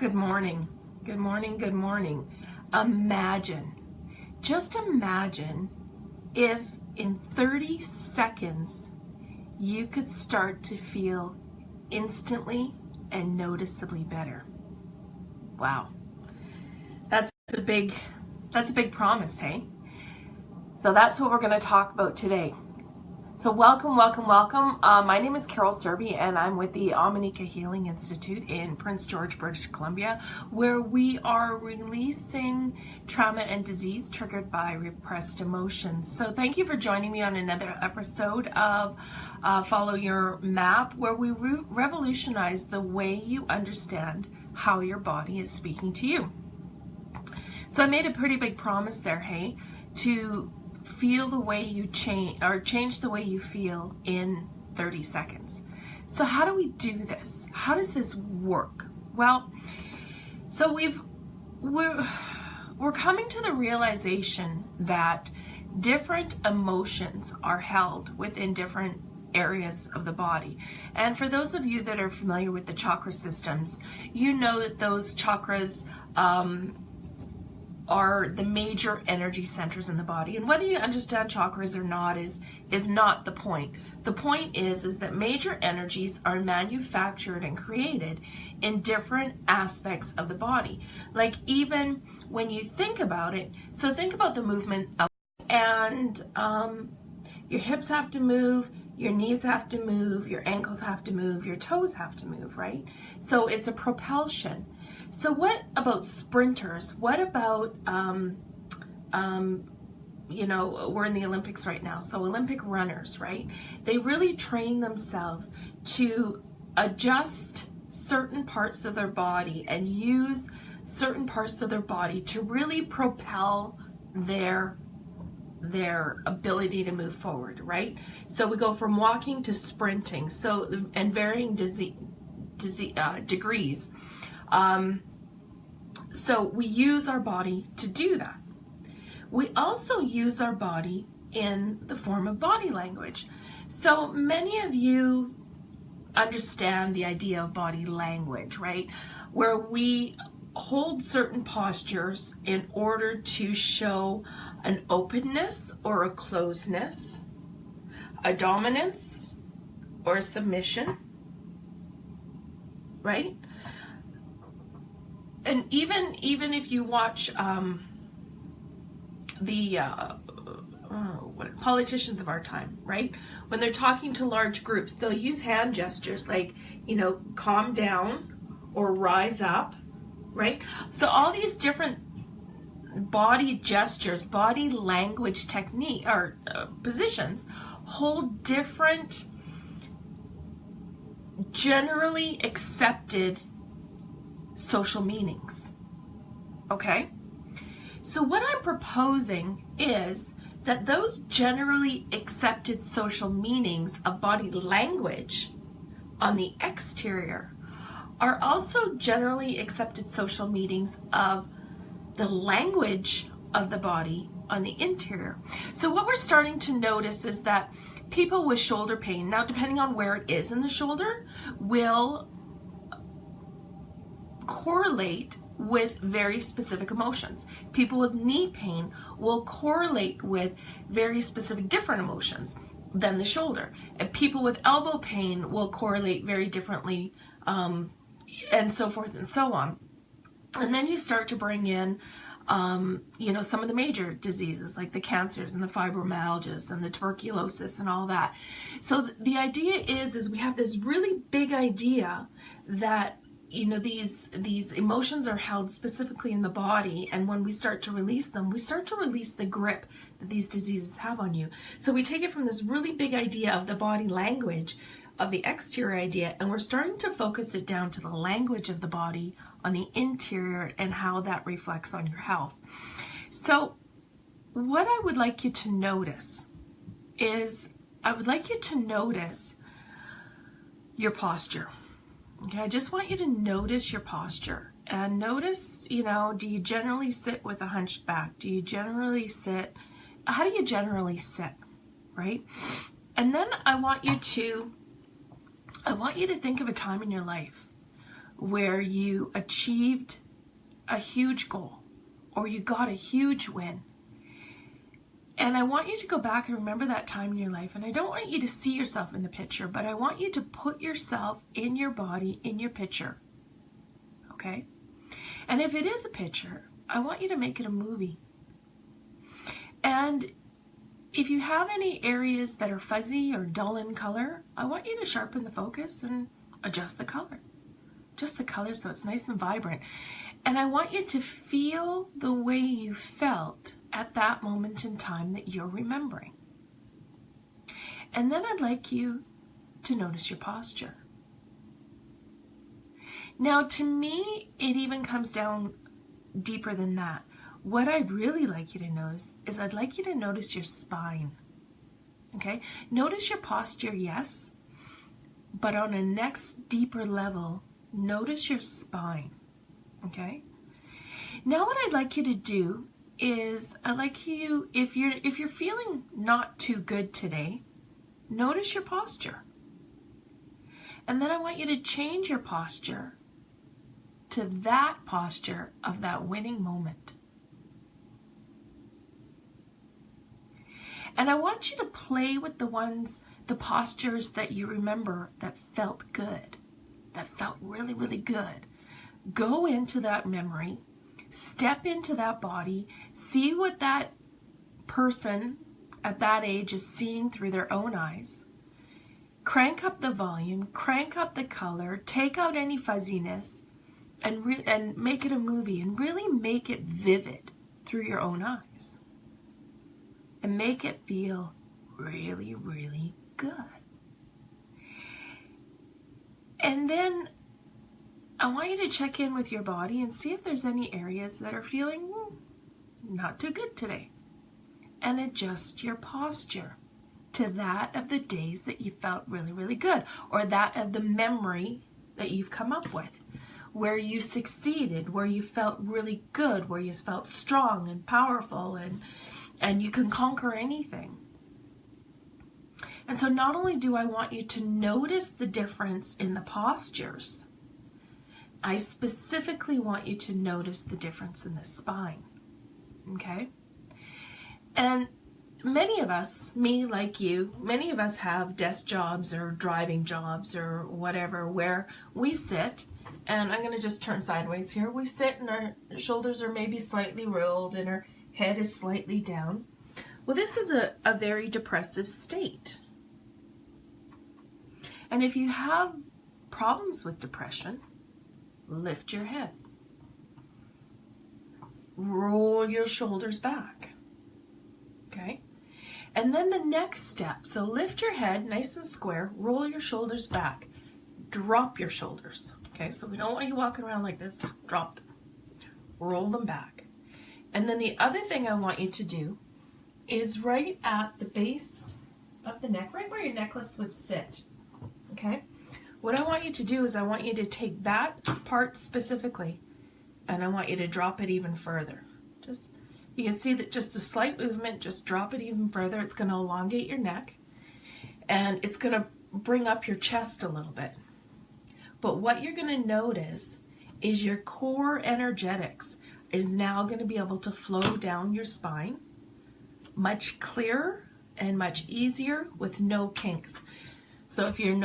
Good morning. Good morning. Good morning. Just imagine if in 30 seconds you could start to feel instantly and noticeably better. Wow. That's a big promise, hey? So that's what we're going to talk about today. So welcome. My name is Carol Serby, and I'm with the Ominika Healing Institute in Prince George, British Columbia, where we are releasing trauma and disease triggered by repressed emotions. So thank you for joining me on another episode of Follow Your Map, where we revolutionize the way you understand how your body is speaking to you. So I made a pretty big promise there, hey, to feel the way you change the way you feel in 30 seconds. So how do we do this? How does this work? Well, so we're coming to the realization that different emotions are held within different areas of the body. And for those of you that are familiar with the chakra systems, you know that those chakras are the major energy centers in the body. And whether you understand chakras or not is not the point. The point is that major energies are manufactured and created in different aspects of the body. Like even when you think about it, so think about the movement of, and your hips have to move, your knees have to move, your ankles have to move, your toes have to move, right? So it's a propulsion. So what about sprinters? What about, we're in the Olympics right now, so Olympic runners, right? They really train themselves to adjust certain parts of their body and use certain parts of their body to really propel their ability to move forward, right? So we go from walking to sprinting, so and varying degrees. So we use our body to do that. We also use our body in the form of body language. So many of you understand the idea of body language, right? Where we hold certain postures in order to show an openness or a closeness, a dominance or a submission, right? And even if you watch politicians of our time, right? When they're talking to large groups, they'll use hand gestures like, calm down or rise up, right? So all these different body gestures, body language technique or positions hold different generally accepted social meanings. Okay? So what I'm proposing is that those generally accepted social meanings of body language on the exterior are also generally accepted social meanings of the language of the body on the interior. So what we're starting to notice is that people with shoulder pain, now depending on where it is in the shoulder, will correlate with very specific emotions. People with knee pain will correlate with very specific different emotions than the shoulder. And people with elbow pain will correlate very differently, and so forth and so on. And then you start to bring in some of the major diseases like the cancers and the fibromyalgias and the tuberculosis and all that. So the idea is we have this really big idea that these emotions are held specifically in the body, and when we start to release them, we start to release the grip that these diseases have on you. So we take it from this really big idea of the body language, of the exterior idea, and we're starting to focus it down to the language of the body on the interior and how that reflects on your health. So what I would like you to notice is your posture. Okay, I just want you to notice your posture and notice, do you generally sit with a hunched back? How do you generally sit, right? And then I want you to think of a time in your life where you achieved a huge goal or you got a huge win. And I want you to go back and remember that time in your life. And I don't want you to see yourself in the picture, but I want you to put yourself in your body, in your picture. Okay? And if it is a picture, I want you to make it a movie. And if you have any areas that are fuzzy or dull in color, I want you to sharpen the focus and adjust the color. Just the color so it's nice and vibrant. And I want you to feel the way you felt at that moment in time that you're remembering. And then I'd like you to notice your posture. Now, to me, it even comes down deeper than that. What I'd really like you to notice is I'd like you to notice your spine. Okay? Notice your posture, yes, but on a next deeper level, notice your spine. Okay? Now what I'd like you to do is I'd like you, if you're feeling not too good today, notice your posture. And then I want you to change your posture to that posture of that winning moment. And I want you to play with the postures that you remember that felt good, that felt really, really good. Go into that memory, step into that body, see what that person at that age is seeing through their own eyes. Crank up the volume, crank up the color, take out any fuzziness, and make it a movie, and really make it vivid through your own eyes. And make it feel really, really good. And then I want you to check in with your body and see if there's any areas that are feeling not too good today. And adjust your posture to that of the days that you felt really, really good, or that of the memory that you've come up with, where you succeeded, where you felt really good, where you felt strong and powerful and you can conquer anything. And so not only do I want you to notice the difference in the postures, I specifically want you to notice the difference in the spine. Okay? And many of us, me like you, many of us have desk jobs or driving jobs or whatever where we sit, and I'm going to just turn sideways here. We sit and our shoulders are maybe slightly rolled and our head is slightly down. Well, this is a very depressive state. And if you have problems with depression, lift your head. Roll your shoulders back. Okay? And then the next step, so lift your head nice and square, roll your shoulders back, drop your shoulders. Okay, so we don't want you walking around like this, drop them, roll them back. And then the other thing I want you to do is right at the base of the neck, right where your necklace would sit. Okay? What I want you to do is I want you to take that part specifically and I want you to drop it even further. You can see that just a slight movement, just drop it even further. It's going to elongate your neck and it's going to bring up your chest a little bit. But what you're going to notice is your core energetics is now going to be able to flow down your spine much clearer and much easier with no kinks. So if you're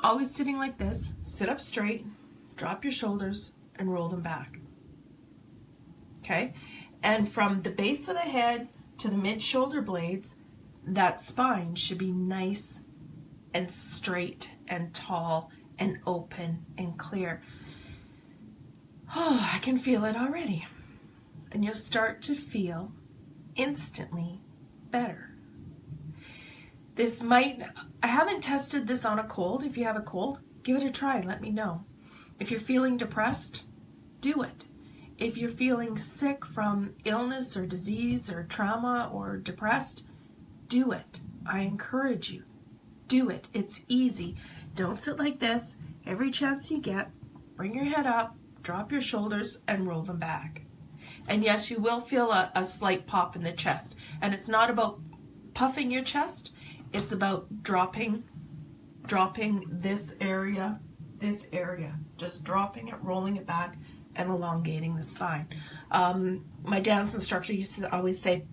always sitting like this, sit up straight, drop your shoulders, and roll them back. Okay? And from the base of the head to the mid-shoulder blades, that spine should be nice and straight and tall and open and clear. Oh, I can feel it already. And you'll start to feel instantly better. I haven't tested this on a cold. If you have a cold, give it a try and let me know. If you're feeling depressed, do it. If you're feeling sick from illness or disease or trauma or depressed, do it. I encourage you. Do it. It's easy. Don't sit like this. Every chance you get, bring your head up, drop your shoulders, and roll them back. And yes, you will feel a slight pop in the chest. And it's not about puffing your chest. It's about dropping this area this area, just dropping it, rolling it back, and elongating the spine. My dance instructor used to always say,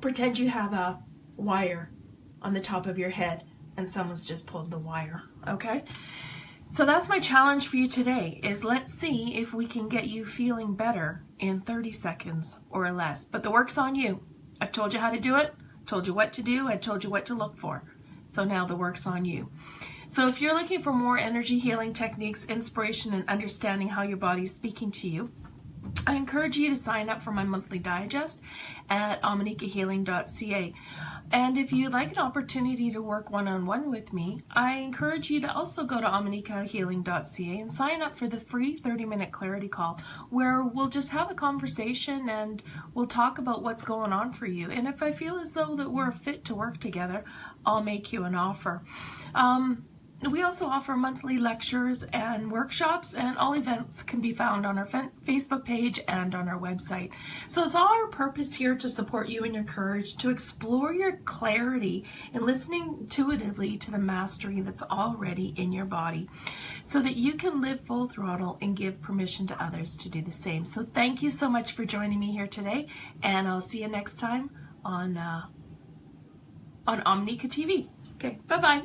pretend you have a wire on the top of your head and someone's just pulled the wire, okay? So that's my challenge for you today, is let's see if we can get you feeling better in 30 seconds or less. But the work's on you. I've told you how to do it, told you what to do, I told you what to look for. So now the work's on you. So if you're looking for more energy healing techniques, inspiration, and understanding how your body's speaking to you, I encourage you to sign up for my monthly digest at omanikahealing.ca. And if you'd like an opportunity to work one-on-one with me, I encourage you to also go to omanikahealing.ca and sign up for the free 30-minute clarity call, where we'll just have a conversation and we'll talk about what's going on for you. And if I feel as though that we're fit to work together, I'll make you an offer. We also offer monthly lectures and workshops, and all events can be found on our Facebook page and on our website. So it's all our purpose here to support you in your courage, to explore your clarity and listening intuitively to the mastery that's already in your body, so that you can live full throttle and give permission to others to do the same. So thank you so much for joining me here today, and I'll see you next time on Omanika TV. Okay, bye-bye.